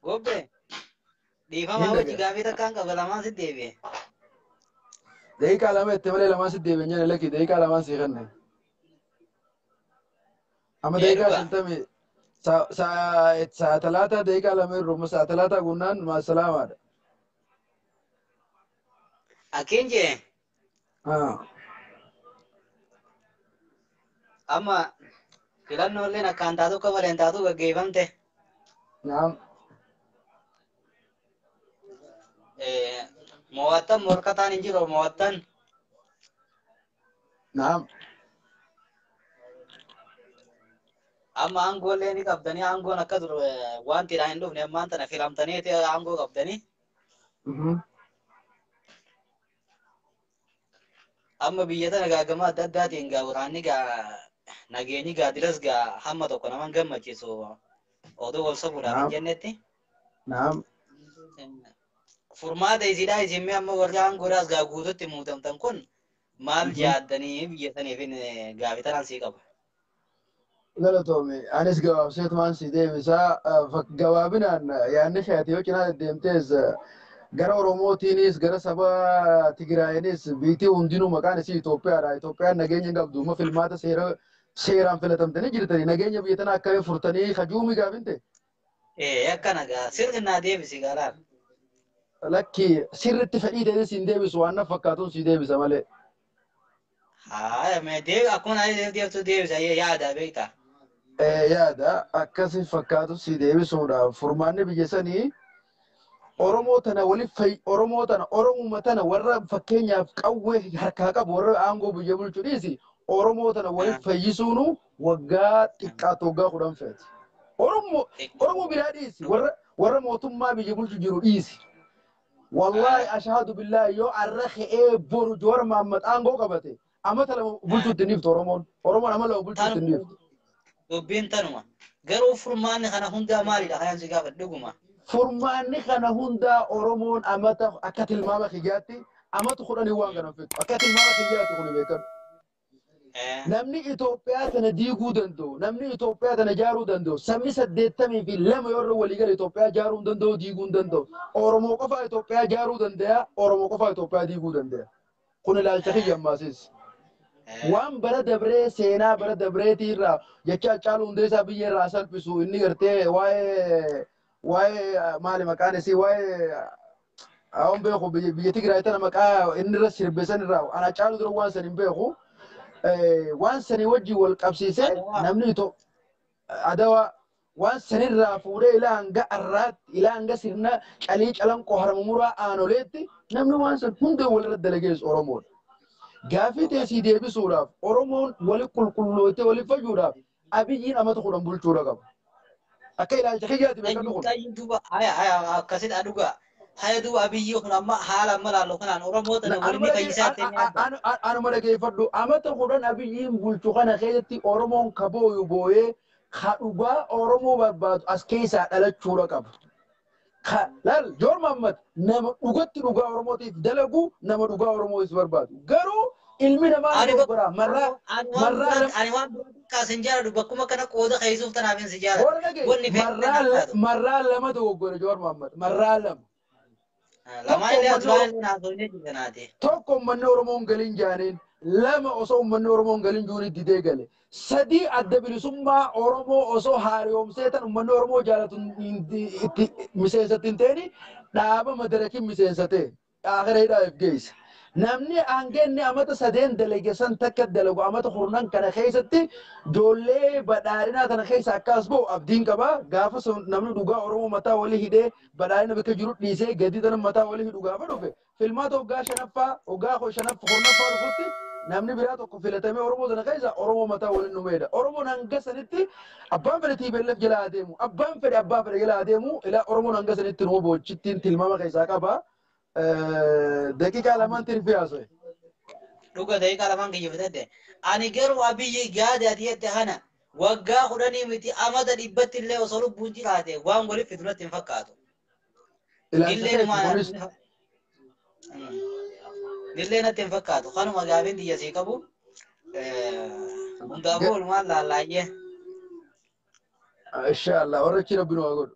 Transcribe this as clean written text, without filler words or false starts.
Gobe. Di fama wajji gaafii takkaan qaba lamaan si deebi'e. Daqiiqaa lama itti malee lamaan si deebi'e nyaan lakki daqiiqaa lamaan si kanne. Amma daqiiqaa shantamii sa'a talaataa daqiiqaa lama irra sa'a talaataa gunnaan maasalaamaadha. Akkiin jee. Amma filannooleen akkaan taatu qabaleen taatu gaggeeffamte. Naam. Mo'attan morkataan hin jiru mo'attan. Naam. Amma aangoolee ni qabdanii aangoon akka dur wanti dhaan hin dhufne ammaan tana filamtanii aangoo qabdanii. Amma biyya tana gaagama adda addaatiin gaa waraanni gaa nageenyi gaa diras gaa hamma tokko naman gammachiisu oduu wal sabuudhaan hin jennetti. Naam. Furmaata isiidhaa isinmee amma warri aangoodhaas gaa guututti muutamtan kun maal jaaddanii biyya saniif gaafii tanaan sii qaba. Galatoome anis gabaabseetumaan si deebisaa gabaabinaan yaadni fe'ate yoo cinaa deddeemtees gara Oromootiinis gara saba Tigraayinis biitii hundinuu maqaan isii Itoophiyaadha. Itoophiyaan nageenya hin qabdu. Amma filmaata seeraan filatamtanii jirtanii nageenya biyya tanaa akkamii furtanii hajuumii gaafinte? Akkana gaa sirri naa deebisi gaalaadha. Lakki sirritti fedhii deebii siin deebisu waan na fakkaatuun si deebisa malee. Haa akkuma deebtu deebisa yaada beektaa. Yaada akkasii fakkaatu si deebisuudhaaf furmaanni biyya sanii Oromoo tana Oromuma tana warra fakkeenyaaf qawwee harkaa qabu warra aangoo biyya bulchu dhiisi Oromoo tana waliif fayyisuunu waggaa xiqqaatu waggaa 10 feeti. Oromoo biraa dhiisi warra mootummaa biyya bulchu jiru dhiisi. Wallahi ashhadu billahi yoo arrakhee boru joor Muhammad aangoo qabate amata lama bulchuutti niftu Oromoon amata lama bulchuutti niftu. Dubbiin tanuma garuu furmaanni kana hundaa maalidha kanaan si gaafa dhuguma. Furmaanni kana hundaa Oromoon amata akka tilmaama kiyyaatti amata 10 waan kana fixu akka tilmaama kiyyaatti kun beekamu. Namni Itoophiyaa tana diiguu danda'u namni Itoophiyaa tana jaaruu danda'u sabni 82 yoo walii gala Itoophiyaa jaaruu danda'u diiguu danda'u Oromoo qofa Itoophiyaa jaaruu danda'a Oromoo qofa Itoophiyaa diiguu danda'a. Kun ilaalcha kiyya ammaasiis. Waan bara dabree seenaa bara dabreetii irraa jecha Haacaaluu Hundeessaa biyya irraa salphisu inni gartee waa'ee maali maqaan isii waa'ee awwan beeku biyya Tigraay tana maqaa inni irra sirbeessan irraa ana Haacaaluu dura waan san hin beeku waan sanii wajjin wal qabsiisee namni Adawaa waan sanirraa fuudhee ilaa hanga arraatti ilaa hanga sirna calii calanqoo harmumuraa aanoleetti namni waan san hunda walirra dalageessu Oromoodha. Gaafii teessii deebisuudhaaf Oromoon wali qulqullootee wali fayyuudhaaf Abiyyiin amata 10 bulchuudha qaba. Akka ilaalcha kiyyaatti beekamu kun. Akkasitti dhugaa. Haya duuba Abiyyi kun amma haala amma laallu kanaan Oromoo tana waliin fayyisaa ta'e. Anuma dhageeffadhu amata 10 Abiyyiin bulchu kana keessatti Oromoon kabooyu booyee dhugaa Oromoo barbaadu as keessaa dhalachuudha qaba. Laal Joor Muhammad nama dhugatti dhugaa Oromootiif dalagu nama dhugaa Oromootiif barbaadu. Garuu ilmi namaa dogoggora marraa ani waan kaasin jaalladhu bakkuma kana qooda keessuuf tanaaf hin si jaalladhu. Marraa lama dogoggora Joor Muhammad marraa lama. Lama illee asumaan naasofnee jirtanaati. Tokko uummanni Oromoon galiin jaaniin lama osoo uummanni Oromoon galiin juuniin didee gale. Sadii adda bilisummaa Oromoo osoo haariyoomsee tan uummanni Oromoo jaalatu itti miseensatti hin ta'ini dhaaba madarakiin miseensatee akhireedhaaf geesse. Namni aangeenni amata 3 dalageessan takka dalagu amata 10 kana keessatti ijoollee badhaadhinaa tana keessa akkas ba'u abdiin qaba. Gaafa namni dhugaa Oromoo mataa walii hidhee badhaadhina bakka jiru dhiisee gadi tana mataa walii hidhu gaafa dhufe filmaata waggaa 5ffaa dhufutti namni biraa tokko filatamee Oromoo tana keessa Oromoo mataa waliin dhumeedha. Oromoon hanga sanitti abbaan fedhe TPLF jala adeemu abbaan fedhe abbaa fedhe jala adeemu ila Oromoon hanga sanitti nuu bochittiin tilmaama keessaa qaba. Daqiiqaa lamaan tirfiyaasoo. Dhuga daqiiqaa lamaan kiyyifate. Ani garuu Abiyyi gaada ati jette kana waggaa 10 miti amata 100 illee osoo lubbuun jiraate waan waliif fidulatti hin fakkaatu. Illee natti hin fakkaatu. Kanuma gaafiin diyyasii qabu. Hundaafuu walumaan laalaayyee. inshallah warra chira binu agodu